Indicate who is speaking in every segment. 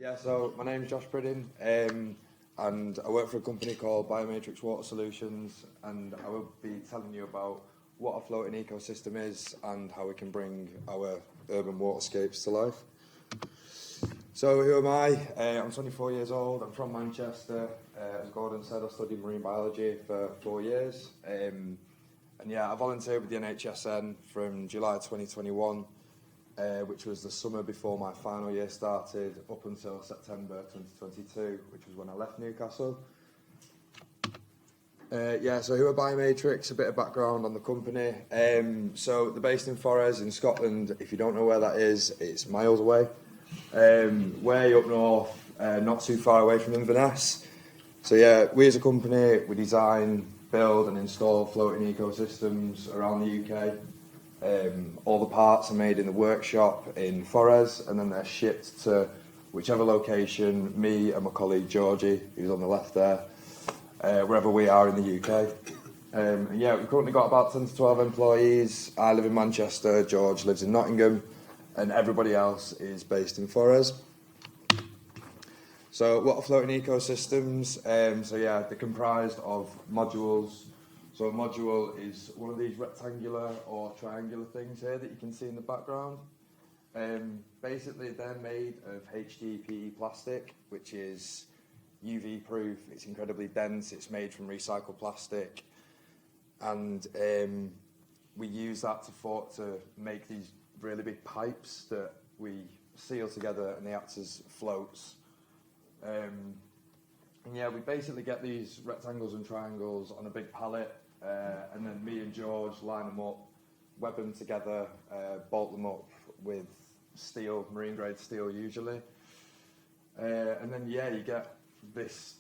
Speaker 1: Yeah, so my name is Josh Pridding, and I work for a company called Biomatrix Water Solutions, and I will be telling you about what a floating ecosystem is and how we can bring our urban waterscapes to life. So who am I? I'm 24 years old, I'm from Manchester. As Gordon said, I studied marine biology for 4 years. And yeah, I volunteered with the NHSN from July 2021, which was the summer before my final year started, up until September 2022, which was when I left Newcastle. So who are Biomatrix? A bit of background on the company. So they're based in Forres in Scotland. If you don't know where that is, it's miles away. Way up north, not too far away from Inverness. So yeah, we as a company, we design, build and install floating ecosystems around the UK. All the parts are made in the workshop in Forres, and then they're shipped to whichever location me and my colleague Georgie, who's on the left there, wherever we are in the UK. We've currently got about 10 to 12 employees. I live in Manchester, George lives in Nottingham, and everybody else is based in Forres. So what are floating ecosystems? They're comprised of modules. So a module is one of these rectangular or triangular things here that you can see in the background. Basically, they're made of HDPE plastic, which is UV proof. It's incredibly dense. It's made from recycled plastic, and we use that to make these really big pipes that we seal together, and they act as floats. We basically get these rectangles and triangles on a big pallet, and then me and George line them up, web them together, bolt them up with steel, marine grade steel usually. You get this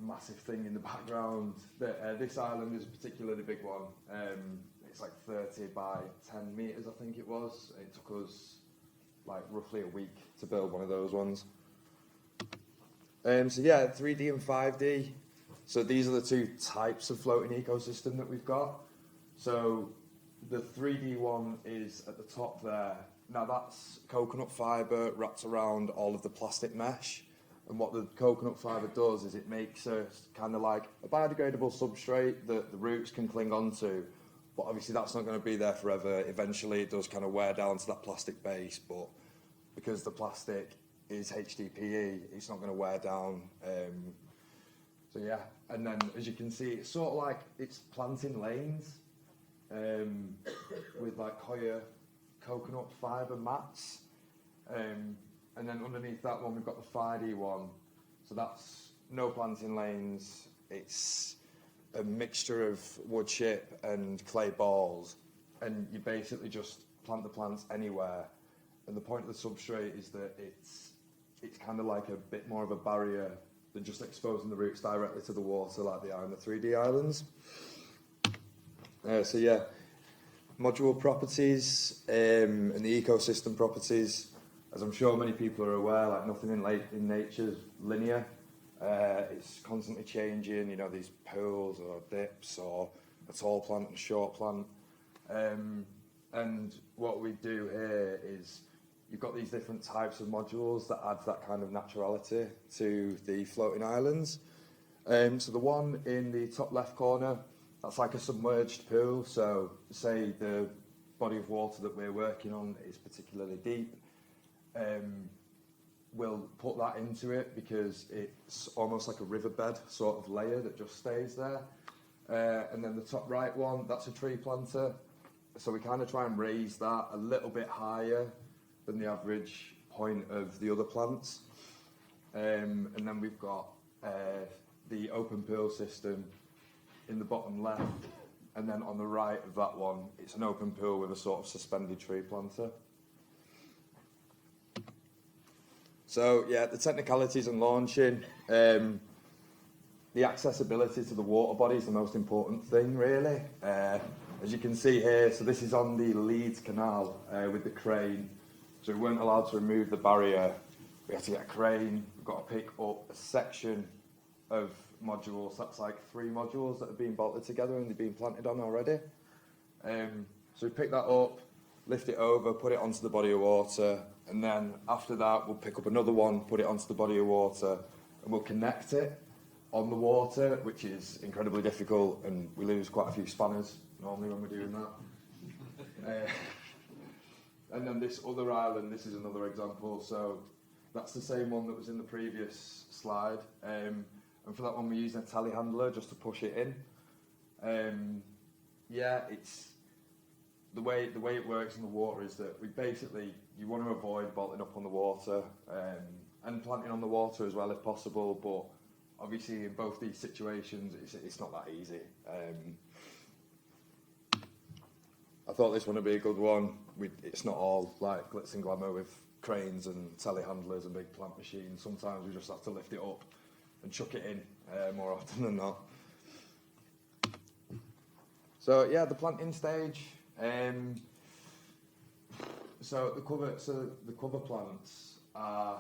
Speaker 1: massive thing in the background. This island is a particularly big one. It's like 30 by 10 metres, I think it was. It took us like roughly a week to build one of those ones. 3D and 5D. So these are the two types of floating ecosystem that we've got. So the 3D one is at the top there. Now that's coconut fibre wrapped around all of the plastic mesh. And what the coconut fibre does is it makes a kind of like a biodegradable substrate that the roots can cling onto. But obviously that's not going to be there forever. Eventually it does kind of wear down to that plastic base, but because the plastic is HDPE, it's not going to wear down. And then as you can see, it's sort of like it's planting lanes with like Hoya coconut fibre mats. And then underneath that one, we've got the 5D one. So that's no planting lanes. It's a mixture of wood chip and clay balls. And you basically just plant the plants anywhere. And the point of the substrate is that it's kind of like a bit more of a barrier than just exposing the roots directly to the water like they are in the 3D islands. Module properties and the ecosystem properties. As I'm sure many people are aware, like nothing in nature is linear. It's constantly changing, these pools or dips or a tall plant and a short plant. And what we do here is you've got these different types of modules that add that kind of naturality to the floating islands. So the one in the top left corner, that's like a submerged pool. So say the body of water that we're working on is particularly deep. We'll put that into it because it's almost like a riverbed sort of layer that just stays there. And then the top right one, that's a tree planter. So we kind of try and raise that a little bit higher than the average point of the other plants. And then we've got the open pool system in the bottom left, and then on the right of that one, it's an open pool with a sort of suspended tree planter. So the technicalities and launching, the accessibility to the water body is the most important thing really. As you can see here, so this is on the Leeds Canal with the crane. So we weren't allowed to remove the barrier. We had to get a crane. We've got to pick up a section of modules. That's like 3 modules that have been bolted together and they've been planted on already. So we pick that up, lift it over, put it onto the body of water, and then after that we'll pick up another one, put it onto the body of water, and we'll connect it on the water, which is incredibly difficult, and we lose quite a few spanners normally when we're doing that. And then this other island, this is another example, so that's the same one that was in the previous slide, and for that one we're using a telehandler just to push it in. Yeah, it's the way it works in the water is that you want to avoid bolting up on the water and planting on the water as well if possible, but obviously in both these situations it's not that easy. I thought this one would be a good one. It's not all like glitz and glamour with cranes and telehandlers and big plant machines. Sometimes we just have to lift it up and chuck it in more often than not. So yeah, the planting stage. So the cover plants are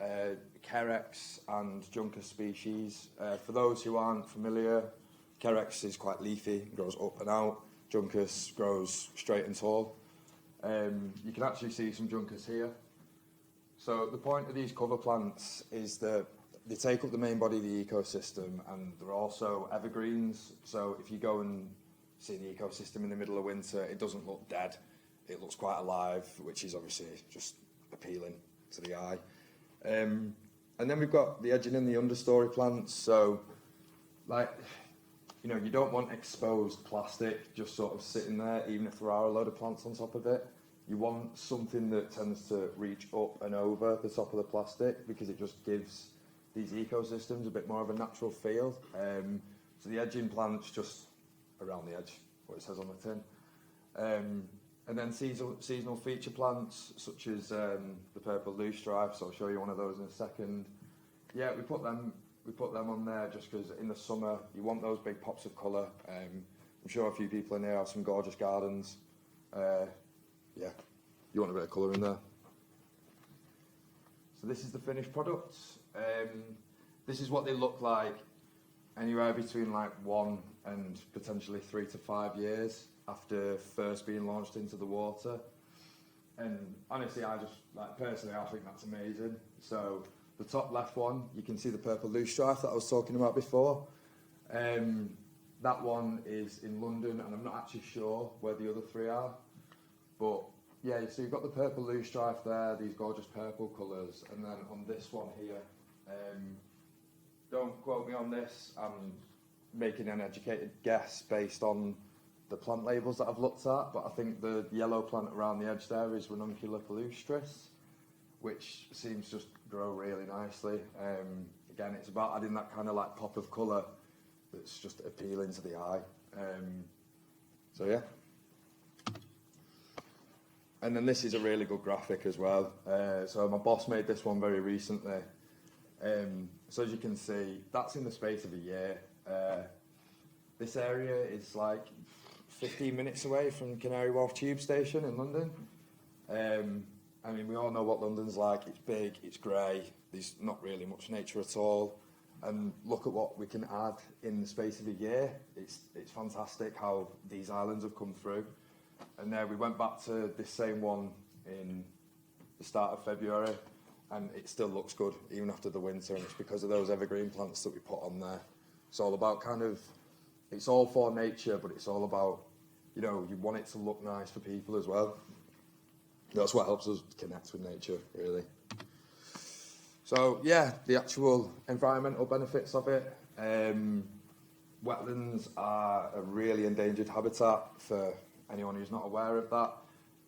Speaker 1: Carex and Juncus species. For those who aren't familiar, Carex is quite leafy, grows up and out. Juncus grows straight and tall. You can actually see some Juncus here. So the point of these cover plants is that they take up the main body of the ecosystem, and they're also evergreens. So if you go and see the ecosystem in the middle of winter, it doesn't look dead. It looks quite alive, which is obviously just appealing to the eye. And then we've got the edging and the understory plants. So, you don't want exposed plastic just sort of sitting there, even if there are a load of plants on top of it. You want something that tends to reach up and over the top of the plastic, because it just gives these ecosystems a bit more of a natural feel. So the edging plants just around the edge, what it says on the tin. And then seasonal feature plants, such as the purple loosestrife, so I'll show you one of those in a second. Yeah, we put them on there just because in the summer you want those big pops of colour. I'm sure a few people in here have some gorgeous gardens. Yeah, you want a bit of colour in there. So this is the finished product. This is what they look like anywhere between like 1 and potentially 3 to 5 years after first being launched into the water. And honestly, personally, I think that's amazing. So the top left one, you can see the purple loosestrife that I was talking about before. That one is in London, and I'm not actually sure where the other 3 are. But yeah, so you've got the purple loosestrife there, these gorgeous purple colours, and then on this one here, don't quote me on this, I'm making an educated guess based on the plant labels that I've looked at, but I think the yellow plant around the edge there is Ranunculus palustris, which seems to just grow really nicely. Again, it's about adding that kind of like pop of colour that's just appealing to the eye. So yeah. And then this is a really good graphic as well. So my boss made this one very recently. So as you can see, that's in the space of a year. This area is like 15 minutes away from Canary Wharf Tube Station in London. I mean, we all know what London's like. It's big, it's grey, there's not really much nature at all. And look at what we can add in the space of a year. It's fantastic how these islands have come through. And we went back to this same one in the start of February, and it still looks good even after the winter, and it's because of those evergreen plants that we put on there. It's all about it's all for nature, but it's all about, you want it to look nice for people as well. That's what helps us connect with nature, really. So yeah, the actual environmental benefits of it. Wetlands are a really endangered habitat. For anyone who's not aware of that,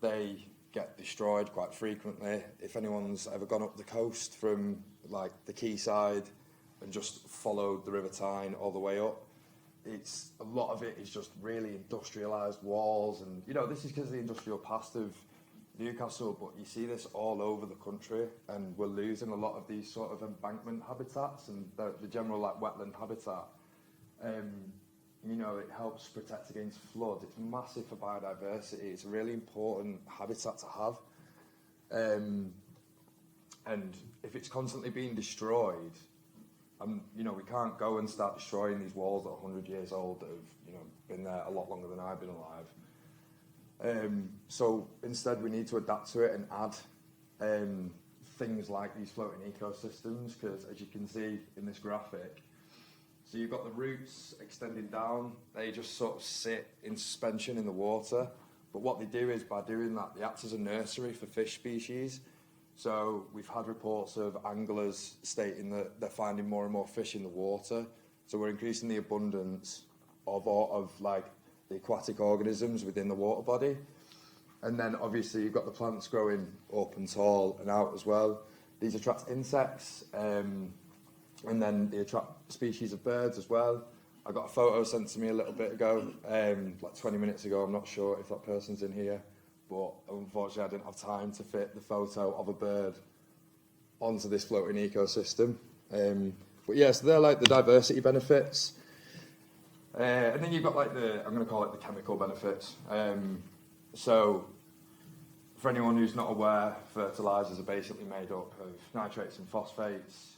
Speaker 1: they get destroyed quite frequently. If anyone's ever gone up the coast from like the quayside and just followed the River Tyne all the way up, a lot of it is just really industrialised walls, and this is because of the industrial past of Newcastle, but you see this all over the country, and we're losing a lot of these sort of embankment habitats and the general like wetland habitat. It helps protect against flood. It's massive for biodiversity. It's a really important habitat to have. And if it's constantly being destroyed, we can't go and start destroying these walls that are 100 years old that have been there a lot longer than I've been alive. So instead we need to adapt to it and add things like these floating ecosystems, because as you can see in this graphic, so you've got the roots extending down, they just sort of sit in suspension in the water. But what they do is, by doing that, they act as a nursery for fish species. So we've had reports of anglers stating that they're finding more and more fish in the water. So we're increasing the abundance of like the aquatic organisms within the water body. And then obviously you've got the plants growing up and tall and out as well. These attract insects, and then they attract species of birds as well. I got a photo sent to me a little bit ago, like 20 minutes ago. I'm not sure if that person's in here, but unfortunately I didn't have time to fit the photo of a bird onto this floating ecosystem. But yeah, so they're like the diversity benefits. And then you've got like I'm going to call it the chemical benefits. So for anyone who's not aware, fertilisers are basically made up of nitrates and phosphates.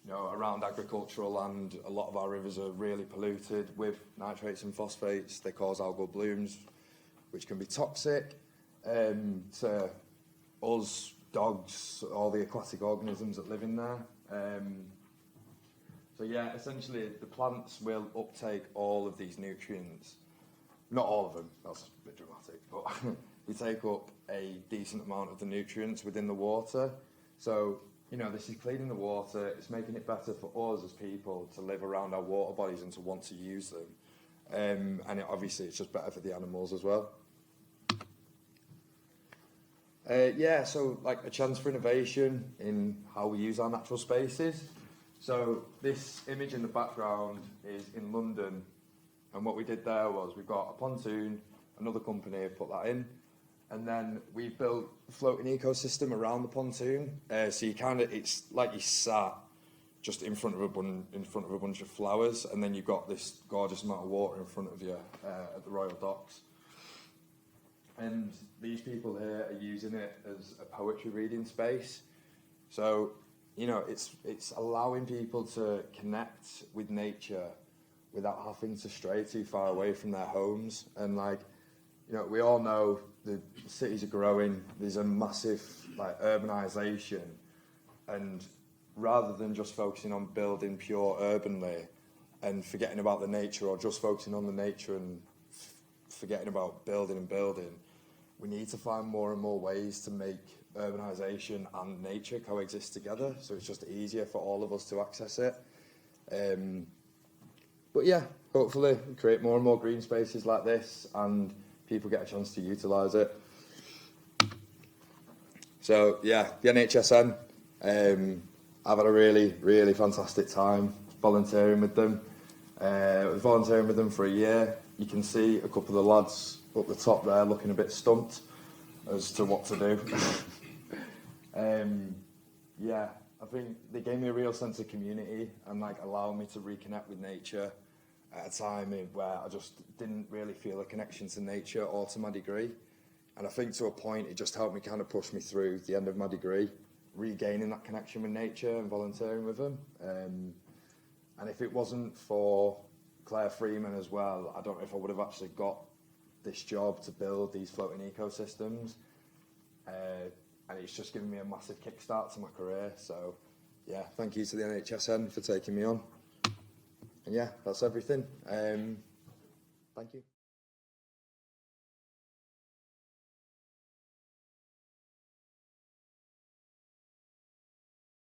Speaker 1: You know, around agricultural land, a lot of our rivers are really polluted with nitrates and phosphates. They cause algal blooms, which can be toxic to us, dogs, all the aquatic organisms that live in there. So yeah, essentially the plants will uptake all of these nutrients. Not all of them, that's a bit dramatic, but they take up a decent amount of the nutrients within the water. So, you know, this is cleaning the water, it's making it better for us as people to live around our water bodies and to want to use them. And obviously it's just better for the animals as well. Yeah, so like a chance for innovation in how we use our natural spaces. So this image in the background is in London, and what we did there was we've got a pontoon, another company put that in, and then we built a floating ecosystem around the pontoon. So you it's like you sat just in front of a bunch of flowers, and then you've got this gorgeous amount of water in front of you at the Royal Docks. And these people here are using it as a poetry reading space. So, you know, it's allowing people to connect with nature without having to stray too far away from their homes. And like, you know, we all know the cities are growing, there's a massive like urbanisation, and rather than just focusing on building pure urbanly and forgetting about the nature, or just focusing on the nature and forgetting about building, we need to find more and more ways to make urbanisation and nature coexist together, so it's just easier for all of us to access it. But yeah, hopefully create more and more green spaces like this and people get a chance to utilise it. So yeah, the NHSN, I've had a really, really fantastic time volunteering with them. I was volunteering with them for a year. You can see a couple of the lads up the top there looking a bit stumped as to what to do. Yeah, I think they gave me a real sense of community and like allowing me to reconnect with nature at a time where I just didn't really feel a connection to nature or to my degree. And I think to a point it just helped me kind of push me through the end of my degree, regaining that connection with nature and volunteering with them. And if it wasn't for Claire Freeman as well, I don't know if I would have actually got this job to build these floating ecosystems. And it's just given me a massive kickstart to my career. So yeah, thank you to the NHSN for taking me on. And yeah, that's everything. Thank you.